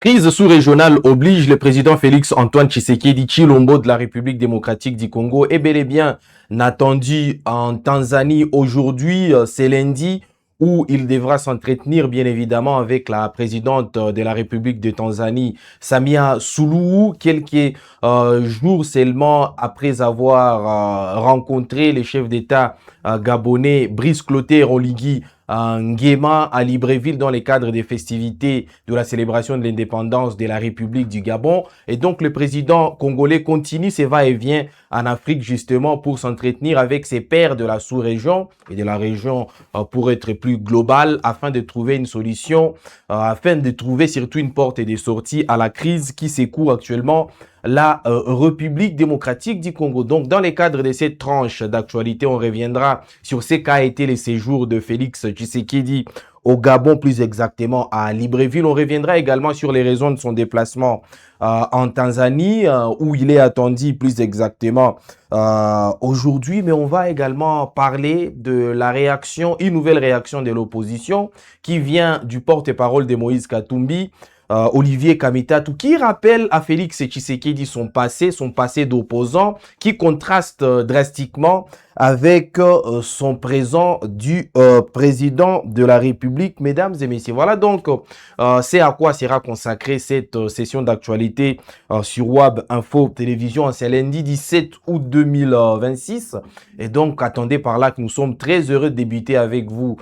Crise sous-régionale oblige le président Félix Antoine Tshisekedi Tshilombo de la République démocratique du Congo est bel et bien attendu en Tanzanie aujourd'hui, c'est lundi, où il devra s'entretenir bien évidemment avec la présidente de la République de Tanzanie, Samia Suluhu, quelques jours seulement après avoir rencontré les chefs d'État gabonais Brice Clotaire Oligui Nguema à Libreville dans le cadre des festivités de la célébration de l'indépendance de la République du Gabon. Et donc le président congolais continue ses va-et-vient en Afrique justement pour s'entretenir avec ses pairs de la sous-région et de la région pour être plus global afin de trouver une solution, afin de trouver surtout une porte de sortie à la crise qui secoue actuellement la République démocratique du Congo. Donc, dans le cadre de cette tranche d'actualité, on reviendra sur ce qu'a été le séjour de Félix Tshisekedi au Gabon, plus exactement à Libreville. On reviendra également sur les raisons de son déplacement en Tanzanie, où il est attendu plus exactement aujourd'hui. Mais on va également parler de la réaction, une nouvelle réaction de l'opposition qui vient du porte-parole de Moïse Katumbi, Olivier Kamitatou, qui rappelle à Félix Tshisekedi son passé d'opposant, qui contraste drastiquement avec son présent du président de la République, mesdames et messieurs. Voilà donc c'est à quoi sera consacrée cette session d'actualité sur WAB Info Télévision en ce lundi 17 août 2026. Et donc, attendez par là que nous sommes très heureux de débuter avec vous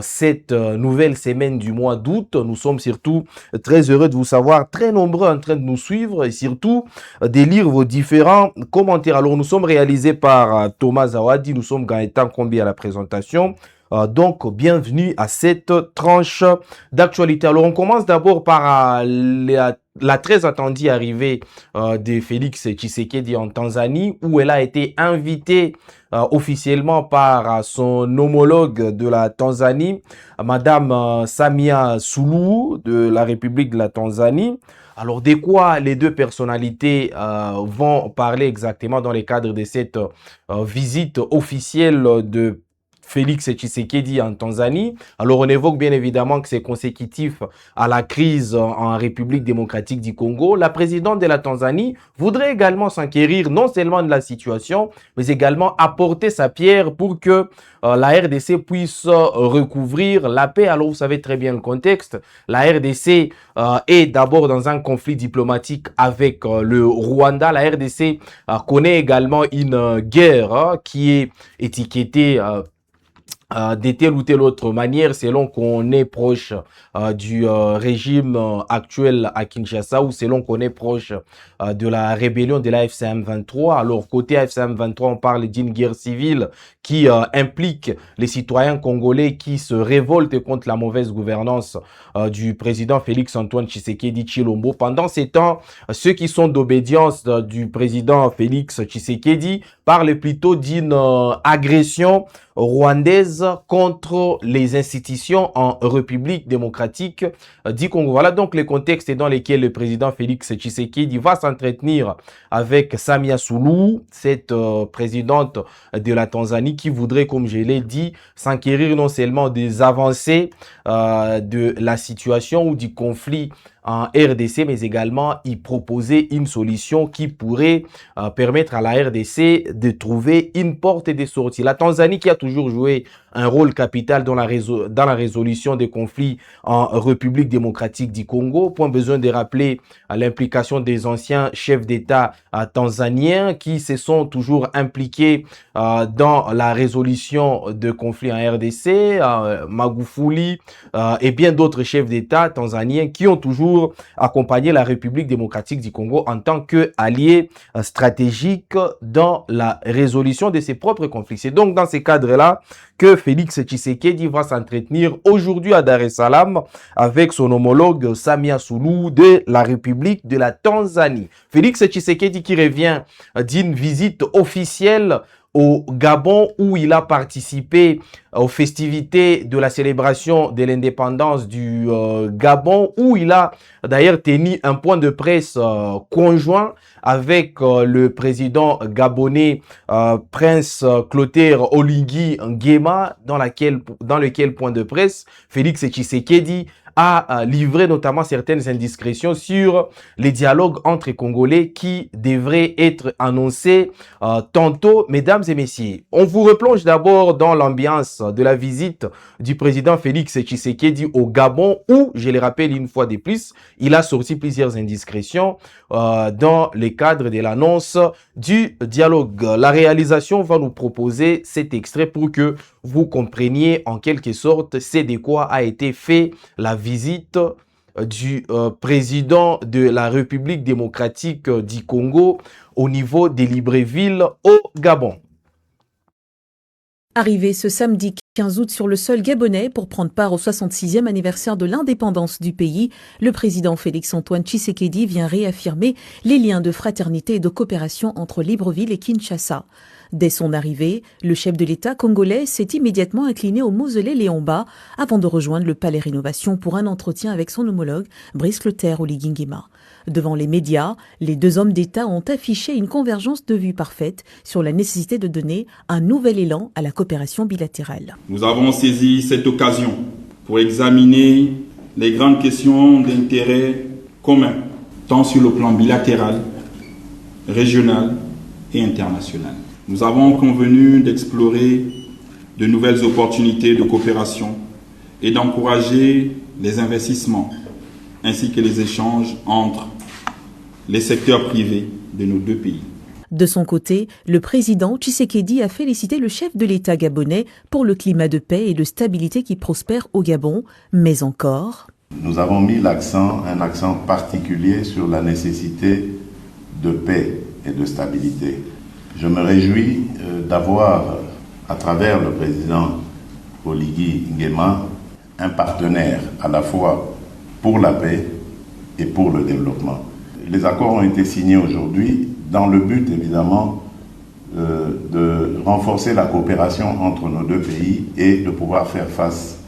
cette nouvelle semaine du mois d'août. Nous sommes surtout très heureux de vous savoir très nombreux en train de nous suivre et surtout de lire vos différents commentaires. Alors, nous sommes réalisés par Thomas Zawadi, nous sommes Gaëtan Kombi à la présentation. Donc, bienvenue à cette tranche d'actualité. Alors, on commence d'abord par la très attendue arrivée de Félix Tshisekedi en Tanzanie, où elle a été invitée officiellement par son homologue de la Tanzanie, Madame Samia Suluhu de la République de la Tanzanie. Alors, de quoi les deux personnalités vont parler exactement dans le cadre de cette visite officielle de Félix Tshisekedi en Tanzanie. Alors, on évoque bien évidemment que c'est consécutif à la crise en République démocratique du Congo. La présidente de la Tanzanie voudrait également s'enquérir non seulement de la situation, mais également apporter sa pierre pour que la RDC puisse recouvrir la paix. Alors, vous savez très bien le contexte. La RDC est d'abord dans un conflit diplomatique avec le Rwanda. La RDC connaît également une guerre qui est étiquetée de telle ou telle autre manière, selon qu'on est proche du régime actuel à Kinshasa ou selon qu'on est proche de la rébellion de la FCM 23. Alors, côté FCM 23, on parle d'une guerre civile qui implique les citoyens congolais qui se révoltent contre la mauvaise gouvernance du président Félix Antoine Tshisekedi Tshilombo. Pendant ces temps, ceux qui sont d'obédience du président Félix Tshisekedi parlent plutôt d'une agression rwandaise contre les institutions en République démocratique du Congo. Voilà donc le contexte dans lequel le président Félix Tshisekedi va s'entretenir avec Samia Suluhu, cette présidente de la Tanzanie qui voudrait, comme je l'ai dit, s'enquérir non seulement des avancées de la situation ou du conflit en RDC, mais également y proposer une solution qui pourrait permettre à la RDC de trouver une porte de sortie. La Tanzanie qui a toujours joué un rôle capital dans la résolution des conflits en République démocratique du Congo. Point besoin de rappeler l'implication des anciens chefs d'État tanzaniens qui se sont toujours impliqués dans la résolution de conflits en RDC, Magufuli et bien d'autres chefs d'État tanzaniens qui ont toujours accompagné la République démocratique du Congo en tant qu'allié stratégique dans la résolution de ses propres conflits. C'est donc dans ces cadres-là que Félix Tshisekedi va s'entretenir aujourd'hui à Dar es Salaam avec son homologue Samia Suluhu de la République de la Tanzanie. Félix Tshisekedi qui revient d'une visite officielle au Gabon où il a participé aux festivités de la célébration de l'indépendance du Gabon, où il a d'ailleurs tenu un point de presse conjoint avec le président gabonais Prince Clotaire Oligui Nguema, dans lequel point de presse Félix Tshisekedi a livré notamment certaines indiscrétions sur les dialogues entre Congolais qui devraient être annoncés tantôt. Mesdames et messieurs, on vous replonge d'abord dans l'ambiance de la visite du président Félix Tshisekedi au Gabon où, je le rappelle une fois de plus, il a sorti plusieurs indiscrétions dans le cadre de l'annonce du dialogue. La réalisation va nous proposer cet extrait pour que vous compreniez en quelque sorte c'est de quoi a été fait la visite du président de la République démocratique du Congo au niveau de Libreville au Gabon. Arrivé ce samedi 15 août sur le sol gabonais pour prendre part au 66e anniversaire de l'indépendance du pays, le président Félix-Antoine Tshisekedi vient réaffirmer les liens de fraternité et de coopération entre Libreville et Kinshasa. Dès son arrivée, le chef de l'État congolais s'est immédiatement incliné au mausolée Léon-Mba avant de rejoindre le Palais Rénovation pour un entretien avec son homologue Brice Clotaire Oligui Nguema. Devant les médias, les deux hommes d'État ont affiché une convergence de vues parfaite sur la nécessité de donner un nouvel élan à la coopération bilatérale. Nous avons saisi cette occasion pour examiner les grandes questions d'intérêt commun, tant sur le plan bilatéral, régional et international. Nous avons convenu d'explorer de nouvelles opportunités de coopération et d'encourager les investissements ainsi que les échanges entre les secteurs privés de nos deux pays. De son côté, le président Tshisekedi a félicité le chef de l'État gabonais pour le climat de paix et de stabilité qui prospère au Gabon, mais encore... Nous avons mis un accent particulier sur la nécessité de paix et de stabilité. Je me réjouis d'avoir, à travers le président Oligui Nguema, un partenaire à la fois pour la paix et pour le développement. Les accords ont été signés aujourd'hui dans le but, évidemment, de renforcer la coopération entre nos deux pays et de pouvoir faire face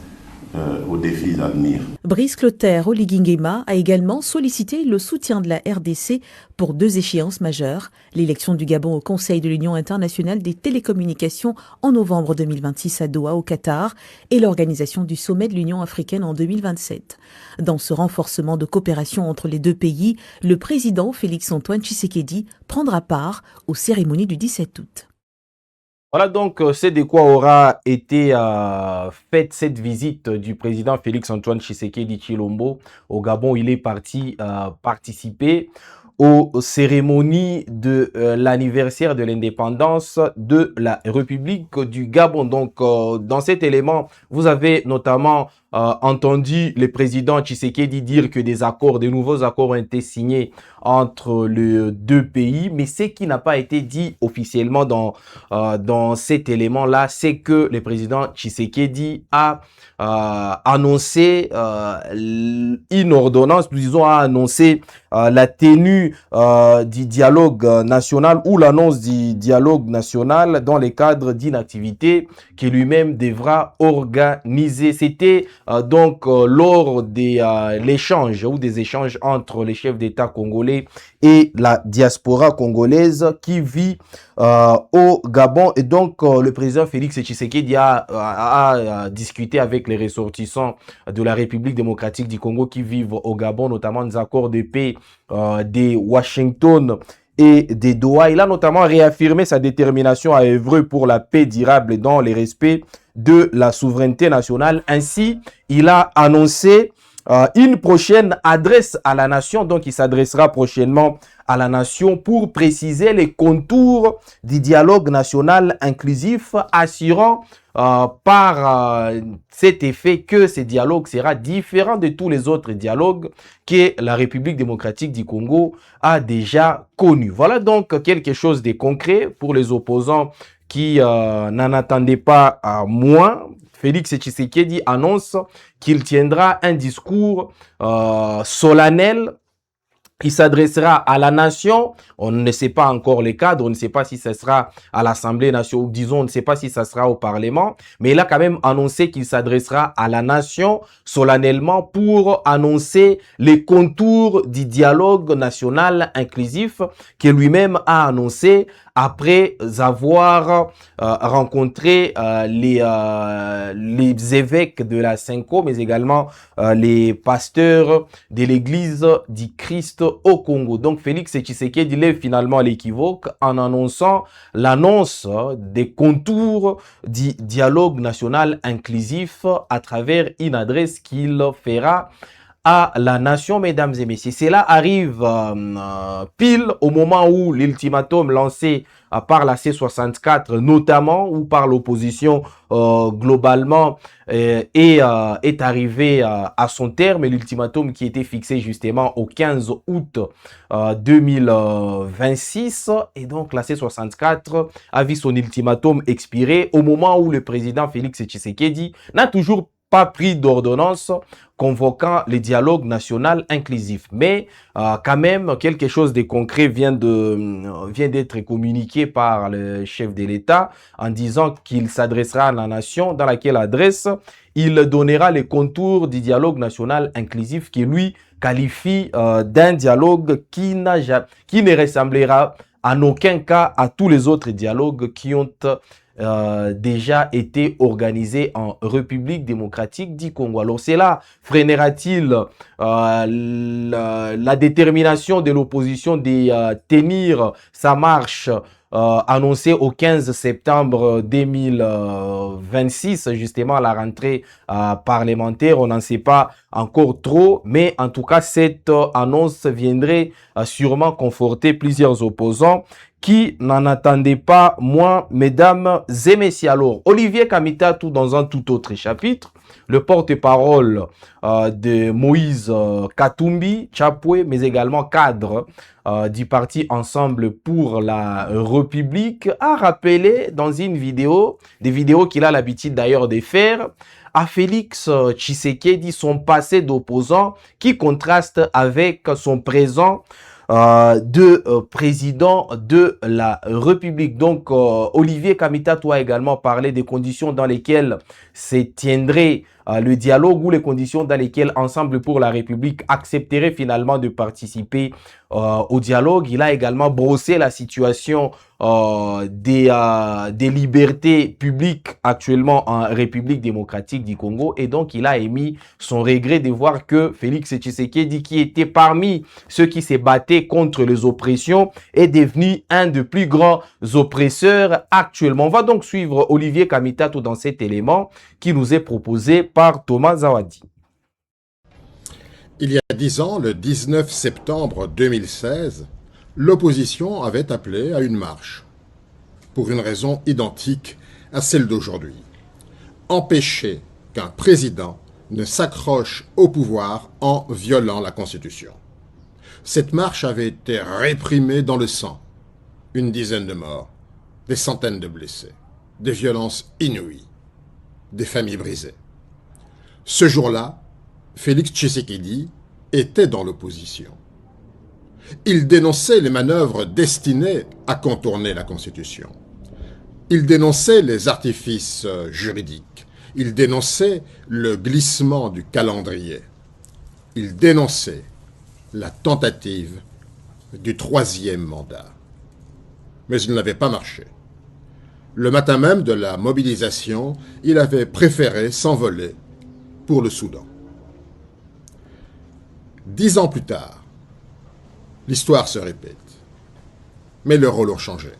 aux défis à venir. Brice Clotaire Oligui Nguema a également sollicité le soutien de la RDC pour deux échéances majeures, l'élection du Gabon au Conseil de l'Union internationale des télécommunications en novembre 2026 à Doha au Qatar et l'organisation du sommet de l'Union africaine en 2027. Dans ce renforcement de coopération entre les deux pays, le président Félix-Antoine Tshisekedi prendra part aux cérémonies du 17 août. Voilà donc, c'est de quoi aura été faite cette visite du président Félix-Antoine Tshisekedi Tshilombo au Gabon. Il est parti participer aux cérémonies de l'anniversaire de l'indépendance de la République du Gabon. Donc, dans cet élément, vous avez notamment entendu le président Tshisekedi dire que de nouveaux accords ont été signés entre les deux pays. Mais ce qui n'a pas été dit officiellement dans cet élément-là, c'est que le président Tshisekedi a annoncé une ordonnance, nous disons, a annoncé la tenue du dialogue national ou l'annonce du dialogue national dans le cadre d'une activité que lui-même devra organiser. C'était donc lors de l'échange ou des échanges entre les chefs d'État congolais et la diaspora congolaise qui vit au Gabon. Et donc, le président Félix Tshisekedi a discuté avec les ressortissants de la République démocratique du Congo qui vivent au Gabon, notamment des accords de paix de Washington et de Doha. Il a notamment réaffirmé sa détermination à œuvrer pour la paix durable dans le respect de la souveraineté nationale. Ainsi, il a annoncé une prochaine adresse à la nation. Donc, il s'adressera prochainement à la nation pour préciser les contours du dialogue national inclusif, assurant par cet effet que ce dialogue sera différent de tous les autres dialogues que la République démocratique du Congo a déjà connus. Voilà donc quelque chose de concret pour les opposants qui n'en attendaient pas moins. Félix Tshisekedi annonce qu'il tiendra un discours solennel Il s'adressera à la nation. On ne sait pas encore les cadres. On ne sait pas si ce sera à l'Assemblée nationale ou disons, on ne sait pas si ça sera au Parlement. Mais il a quand même annoncé qu'il s'adressera à la nation solennellement pour annoncer les contours du dialogue national inclusif que lui-même a annoncé après avoir rencontré les évêques de la Cinco, mais également les pasteurs de l'église du Christ au Congo. Donc Félix Tshisekedi il est finalement l'équivoque en annonçant l'annonce des contours du dialogue national inclusif à travers une adresse qu'il fera à la nation, mesdames et messieurs. Cela arrive pile au moment où l'ultimatum lancé par la C64, notamment, ou par l'opposition globalement, est arrivé à son terme. Et l'ultimatum qui était fixé justement au 15 août 2026. Et donc la C64 a vu son ultimatum expirer au moment où le président Félix Tshisekedi n'a toujours pas pris d'ordonnance convoquant le dialogue national inclusif. Mais quand même, quelque chose de concret vient d'être communiqué par le chef de l'État en disant qu'il s'adressera à la nation, dans laquelle adresse il donnera les contours du dialogue national inclusif qui lui qualifie d'un dialogue qui ne ressemblera en aucun cas à tous les autres dialogues qui ont déjà été organisé en République démocratique du Congo. Alors cela freinera-t-il la détermination de l'opposition de tenir sa marche annoncée au 15 septembre 2026, justement à la rentrée parlementaire? On n'en sait pas encore trop, mais en tout cas cette annonce viendrait sûrement conforter plusieurs opposants qui n'en attendait pas moins, mesdames et messieurs. Alors, Olivier Kamitatou, dans un tout autre chapitre, le porte-parole de Moïse Katumbi Chapwe, mais également cadre du parti Ensemble pour la République, a rappelé dans une vidéo, des vidéos qu'il a l'habitude d'ailleurs de faire, à Félix Tshisekedi son passé d'opposant qui contraste avec son présent de président de la République. Donc, Olivier Kamitatou a également parlé des conditions dans lesquelles se tiendrait le dialogue ou les conditions dans lesquelles Ensemble pour la République accepterait finalement de participer au dialogue. Il a également brossé la situation des libertés publiques actuellement en République démocratique du Congo, et donc il a émis son regret de voir que Félix Tshisekedi, qui était parmi ceux qui se battaient contre les oppressions, est devenu un des plus grands oppresseurs actuellement. On va donc suivre Olivier Kamitatou dans cet élément qui nous est proposé par Thomas Zawadi. Il y a 10 ans, le 19 septembre 2016, l'opposition avait appelé à une marche, pour une raison identique à celle d'aujourd'hui. Empêcher qu'un président ne s'accroche au pouvoir en violant la Constitution. Cette marche avait été réprimée dans le sang. Une dizaine de morts, des centaines de blessés, des violences inouïes, des familles brisées. Ce jour-là, Félix Tshisekedi était dans l'opposition. Il dénonçait les manœuvres destinées à contourner la Constitution. Il dénonçait les artifices juridiques. Il dénonçait le glissement du calendrier. Il dénonçait la tentative du 3e mandat. Mais il n'avait pas marché. Le matin même de la mobilisation, il avait préféré s'envoler pour le Soudan. 10 ans plus tard, l'histoire se répète. Mais les rôles ont changé.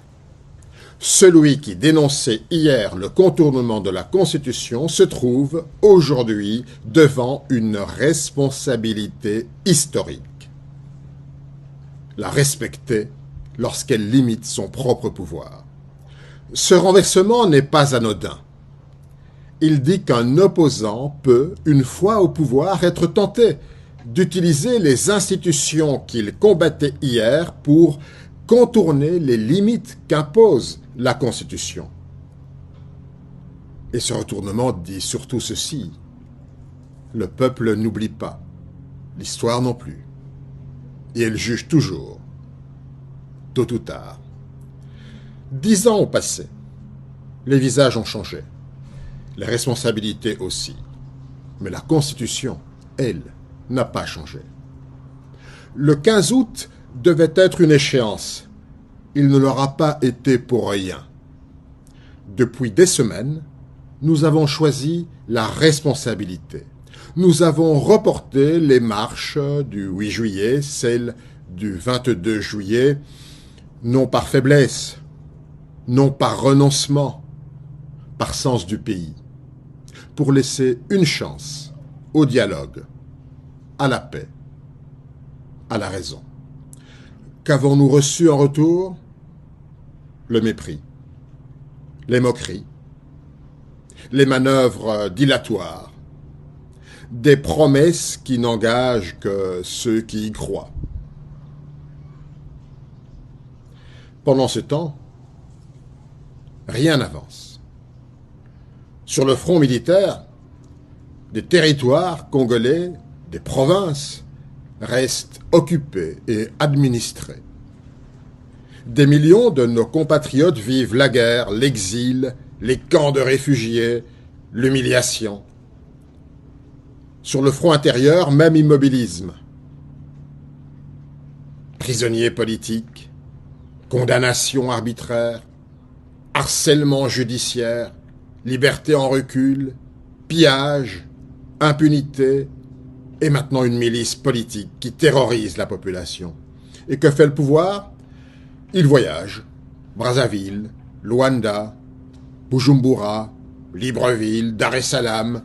Celui qui dénonçait hier le contournement de la Constitution se trouve aujourd'hui devant une responsabilité historique. La respecter lorsqu'elle limite son propre pouvoir. Ce renversement n'est pas anodin. Il dit qu'un opposant peut, une fois au pouvoir, être tenté d'utiliser les institutions qu'il combattait hier pour contourner les limites qu'impose la Constitution. Et ce retournement dit surtout ceci: le peuple n'oublie pas, l'histoire non plus. et elle juge toujours, tôt ou tard. 10 ans ont passé. Les visages ont changé. Les responsabilités aussi. Mais la Constitution, elle, n'a pas changé. Le 15 août devait être une échéance. Il ne l'aura pas été pour rien. Depuis des semaines, nous avons choisi la responsabilité. Nous avons reporté les marches du 8 juillet, celles du 22 juillet, non par faiblesse, non par renoncement, par sens du pays, pour laisser une chance au dialogue, à la paix, à la raison. Qu'avons-nous reçu en retour? Le mépris, les moqueries, les manœuvres dilatoires, des promesses qui n'engagent que ceux qui y croient. Pendant ce temps, rien n'avance. Sur le front militaire, des territoires congolais, des provinces, restent occupés et administrés. Des millions de nos compatriotes vivent la guerre, l'exil, les camps de réfugiés, l'humiliation. Sur le front intérieur, même immobilisme. Prisonniers politiques, condamnations arbitraires, harcèlement judiciaire, liberté en recul, pillage, impunité, et maintenant une milice politique qui terrorise la population. Et que fait le pouvoir? Il voyage. Brazzaville, Luanda, Bujumbura, Libreville, Dar es Salaam.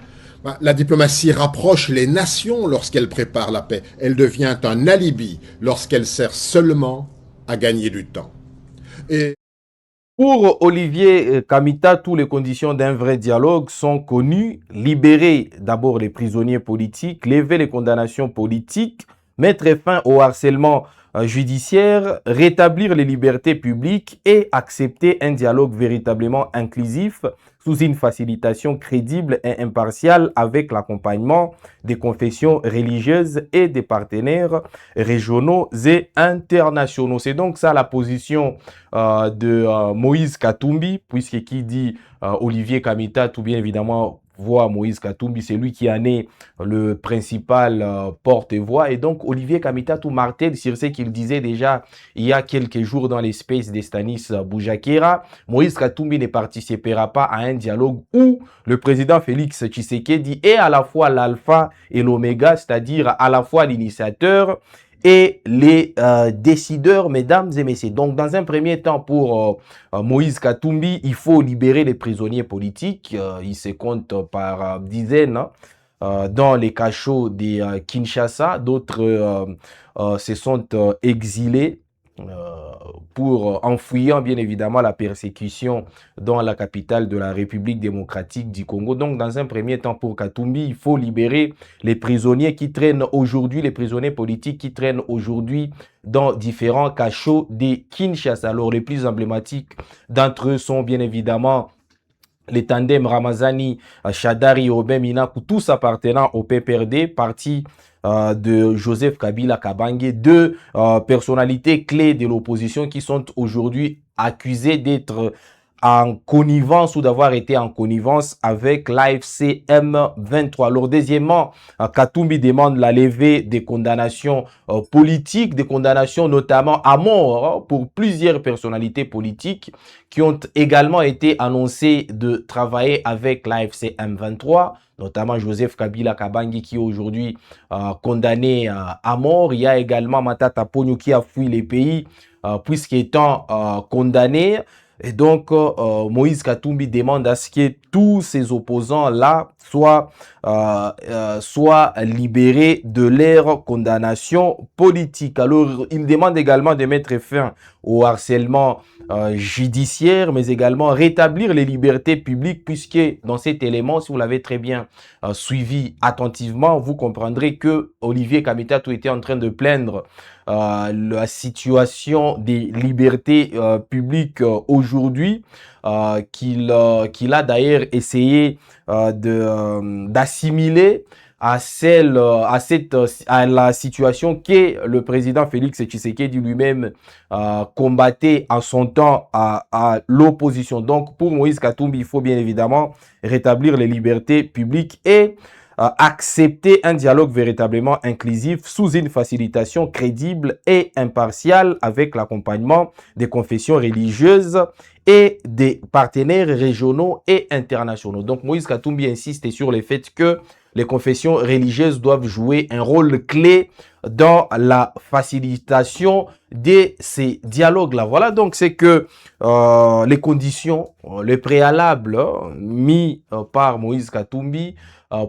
La diplomatie rapproche les nations lorsqu'elle prépare la paix. Elle devient un alibi lorsqu'elle sert seulement à gagner du temps. Et pour Olivier Kamita, toutes les conditions d'un vrai dialogue sont connues. Libérer d'abord les prisonniers politiques, lever les condamnations politiques, mettre fin au harcèlement judiciaire, rétablir les libertés publiques et accepter un dialogue véritablement inclusif sous une facilitation crédible et impartiale avec l'accompagnement des confessions religieuses et des partenaires régionaux et internationaux. C'est donc ça la position de Moïse Katumbi, puisque qui dit Olivier Kamita, tout bien évidemment voix Moïse Katumbi, c'est lui qui en est le principal porte-voix. Et donc, Olivier Kamita tout martèle sur ce qu'il disait déjà il y a quelques jours dans l'espace de Stanis Boujakera. Moïse Katumbi ne participera pas à un dialogue où le président Félix Tshisekedi est à la fois l'alpha et l'oméga, c'est-à-dire à la fois l'initiateur et les décideurs, mesdames et messieurs. Donc, dans un premier temps, pour Moïse Katumbi, il faut libérer les prisonniers politiques. Ils se comptent par dizaines dans les cachots de Kinshasa. D'autres se sont exilés pour enfuyant bien évidemment la persécution dans la capitale de la République démocratique du Congo. Donc dans un premier temps pour Katumbi, il faut libérer les prisonniers qui traînent aujourd'hui, les prisonniers politiques qui traînent aujourd'hui dans différents cachots de Kinshasa. Alors les plus emblématiques d'entre eux sont bien évidemment les tandems Ramazani, Shadari, Robin Minakou, tous appartenant au PPRD, parti de Joseph Kabila Kabange, deux personnalités clés de l'opposition qui sont aujourd'hui accusées d'être en connivence ou d'avoir été en connivence avec l'AFC M23. Alors deuxièmement, Katumbi demande la levée des condamnations politiques, des condamnations notamment à mort pour plusieurs personnalités politiques qui ont également été annoncées de travailler avec l'AFC M23, notamment Joseph Kabila Kabange qui est aujourd'hui condamné à mort. Il y a également Matata Ponyo qui a fui les pays puisqu'étant condamné. Et donc, Moïse Katumbi demande à ce que tous ces opposants-là soient libérés de leur condamnation politique. Alors, il demande également de mettre fin au harcèlement judiciaire, mais également rétablir les libertés publiques, puisque dans cet élément, si vous l'avez très bien suivi attentivement, vous comprendrez que Olivier Kamitatou était en train de plaindre la situation des libertés publiques aujourd'hui, qu'il a d'ailleurs essayé d'assimiler à la situation que le président Félix Tshisekedi lui-même combattait en son temps à l'opposition. Donc, pour Moïse Katumbi, il faut bien évidemment rétablir les libertés publiques et accepter un dialogue véritablement inclusif sous une facilitation crédible et impartiale avec l'accompagnement des confessions religieuses et des partenaires régionaux et internationaux. Donc Moïse Katumbi insiste sur le fait que les confessions religieuses doivent jouer un rôle clé dans la facilitation de ces dialogues-là. Voilà, donc c'est que les conditions, les préalables mis par Moïse Katumbi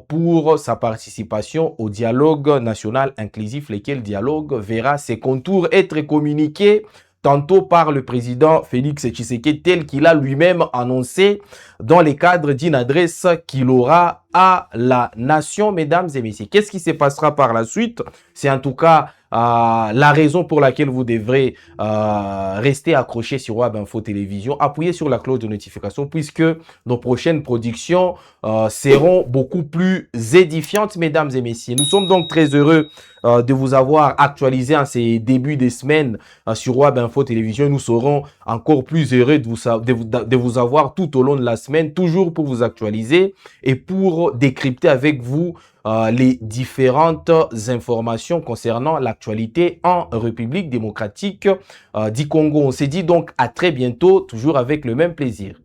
pour sa participation au dialogue national inclusif, lequel dialogue verra ses contours être communiqués tantôt par le président Félix Tshisekedi, tel qu'il a lui-même annoncé dans le cadre d'une adresse qu'il aura à la nation, mesdames et messieurs. Qu'est-ce qui se passera par la suite? C'est en tout cas la raison pour laquelle vous devrez rester accroché sur Web Info Télévision, appuyez sur la cloche de notification puisque nos prochaines productions seront beaucoup plus édifiantes, mesdames et messieurs. Nous sommes donc très heureux de vous avoir actualisé en ces débuts de semaine sur Web Info Télévision. Nous serons encore plus heureux de vous avoir tout au long de la semaine, toujours pour vous actualiser et pour décrypter avec vous les différentes informations concernant l'actualité en République démocratique du Congo. On s'est dit donc à très bientôt, toujours avec le même plaisir.